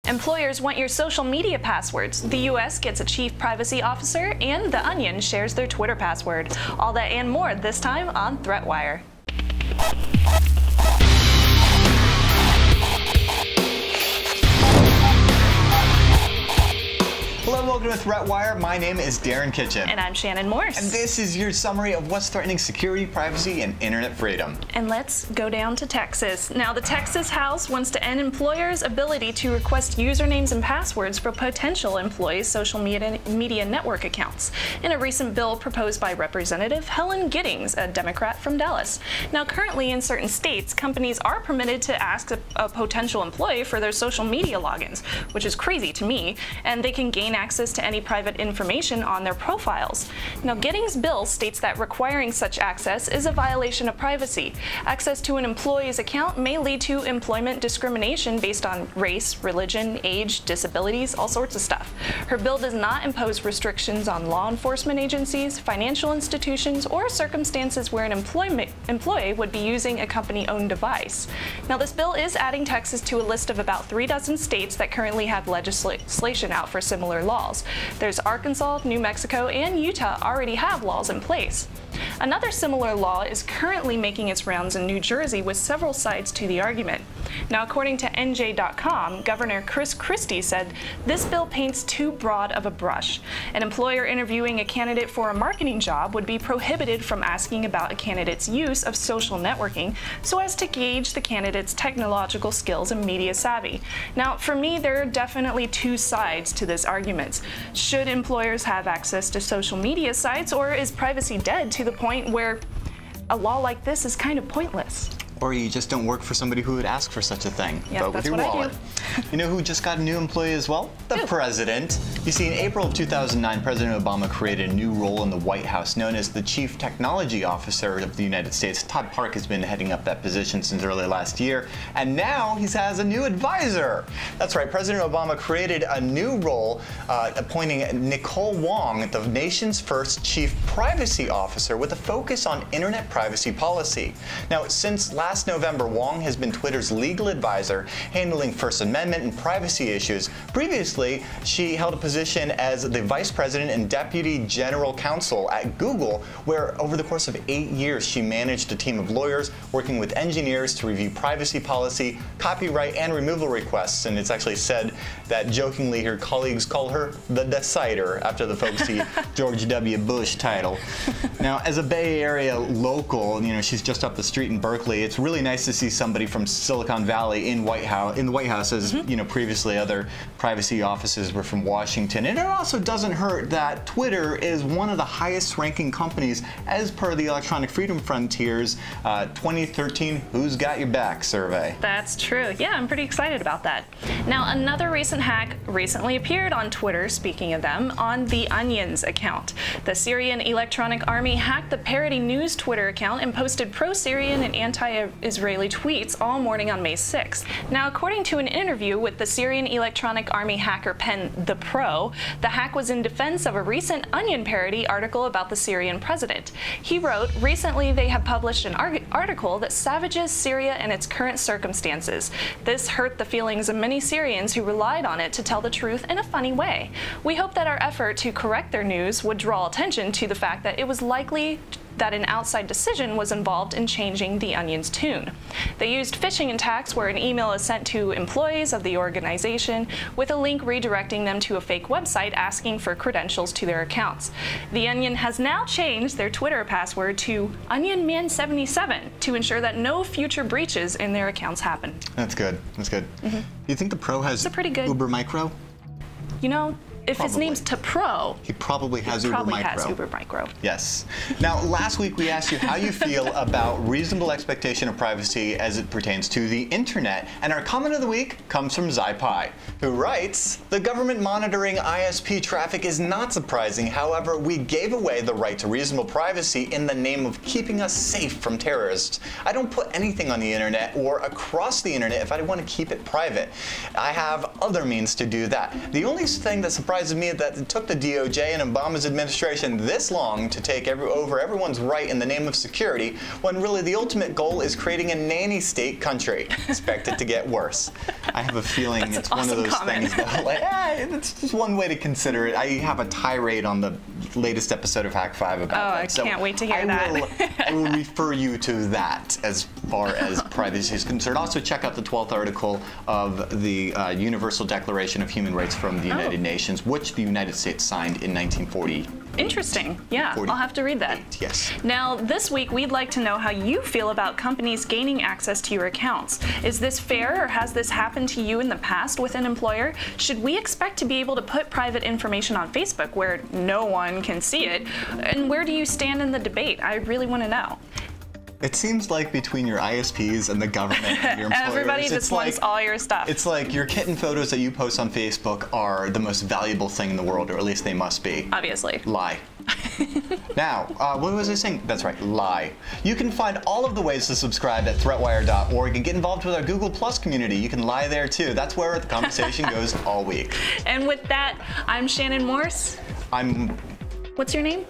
Employers want your social media passwords. The U.S. gets a chief privacy officer, and The Onion shares their Twitter password. All that and more this time on ThreatWire. Hello and welcome to ThreatWire. My name is Darren Kitchen. And I'm Shannon Morse. And this is your summary of what's threatening security, privacy, and internet freedom. And let's go down to Texas. Now, the Texas House wants to end employers' ability to request usernames and passwords for potential employees' social media network accounts in a recent bill proposed by Representative Helen Giddings, a Democrat from Dallas. Now, currently in certain states, companies are permitted to ask a potential employee for their social media logins, which is crazy to me, and they can gain access to any private information on their profiles. Now, Giddings' bill states that requiring such access is a violation of privacy. Access to an employee's account may lead to employment discrimination based on race, religion, age, disabilities, all sorts of stuff. Her bill does not impose restrictions on law enforcement agencies, financial institutions, or circumstances where an employee would be using a company-owned device. Now, this bill is adding Texas to a list of about 36 states that currently have legislation out for similar laws. There's Arkansas, New Mexico, and Utah already have laws in place. Another similar law is currently making its rounds in New Jersey with several sides to the argument. Now, according to NJ.com, Governor Chris Christie said this bill paints too broad of a brush. An employer interviewing a candidate for a marketing job would be prohibited from asking about a candidate's use of social networking so as to gauge the candidate's technological skills and media savvy. Now, for me, there are definitely two sides to this argument. Should employers have access to social media sites, or is privacy dead to the point where a law like this is kind of pointless? Or you just don't work for somebody who would ask for such a thing. Yeah, Vote with your wallet. You know who just got a new employee as well? The president. You see, in April of 2009, President Obama created a new role in the White House known as the Chief Technology Officer of the United States. Todd Park has been heading up that position since early last year, and now he has a new advisor. That's right, President Obama created a new role, appointing Nicole Wong, the nation's first Chief Privacy Officer, with a focus on internet privacy policy. Now, since last November, Wong has been Twitter's legal advisor, handling First Amendment and privacy issues. Previously, she held a position as the Vice President and Deputy General Counsel at Google, where over the course of 8 years, she managed a team of lawyers working with engineers to review privacy policy, copyright, and removal requests. And it's actually said that jokingly her colleagues call her the Decider after the folksy George W. Bush title. Now, as a Bay Area local, you know, she's just up the street in Berkeley. It's really nice to see somebody from Silicon Valley in the White House, as you know, previously other privacy offices were from Washington. And it also doesn't hurt that Twitter is one of the highest ranking companies as per the Electronic Freedom Frontier's 2013 Who's Got Your Back survey. That's true. Yeah, I'm pretty excited about that. Now, another recent hack recently appeared on Twitter, speaking of them, on The Onion's account. The Syrian Electronic Army hacked the Parody News Twitter account and posted pro-Syrian and anti-Israeli tweets all morning on May 6th. Now, according to an interview with the Syrian Electronic Army hacker pen The Pro, the hack was in defense of a recent Onion parody article about the Syrian president. He wrote, "Recently they have published an article that savages Syria and its current circumstances. This hurt the feelings of many Syrians who relied on it to tell the truth in a funny way. We hope that our effort to correct their news would draw attention to the fact that it was likely that an outside decision was involved in changing The Onion's tune." They used phishing attacks where an email is sent to employees of the organization with a link redirecting them to a fake website asking for credentials to their accounts. The Onion has now changed their Twitter password to OnionMan77 to ensure that no future breaches in their accounts happen. That's good. That's good. Do you think the Pro has Uber Micro? You know, if his name's to Pro, he probably has Uber Micro. Probably has Uber Micro. Yes. Now, last week we asked you how you feel about reasonable expectation of privacy as it pertains to the internet. And our comment of the week comes from ZaiPi, who writes, "The government monitoring ISP traffic is not surprising. However, we gave away the right to reasonable privacy in the name of keeping us safe from terrorists. I don't put anything on the internet or across the internet if I want to keep it private. I have other means to do that. The only thing that surprises me is that it took the DOJ and Obama's administration this long to take over everyone's right in the name of security, when really the ultimate goal is creating a nanny state country. Expect it to get worse. I have a feeling it's one of those things that, like, it's just one way to consider it. I have a tirade on the latest episode of Hack 5 about that. I can't wait to hear that. I will refer you to that as far as privacy is concerned. Also, check out the 12th article of the Universal Declaration of Human Rights from the United Nations, which the United States signed in 1940. Interesting. Yeah, I'll have to read that. Yes. Now, this week, we'd like to know how you feel about companies gaining access to your accounts. Is this fair, or has this happened to you in the past with an employer? Should we expect to be able to put private information on Facebook where no one can see it? And where do you stand in the debate? I really want to know. It seems like between your ISPs and the government and your employers, everybody just wants all your stuff. It's like your kitten photos that you post on Facebook are the most valuable thing in the world, or at least they must be. Obviously. Lie. Now, what was I saying? That's right, lie. You can find all of the ways to subscribe at threatwire.org and get involved with our Google Plus community. You can lie there too. That's where the conversation goes all week. And with that, I'm Shannon Morse. What's your name?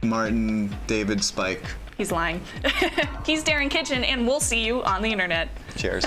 Martin David Spike. He's lying. He's Darren Kitchen, and we'll see you on the internet. Cheers.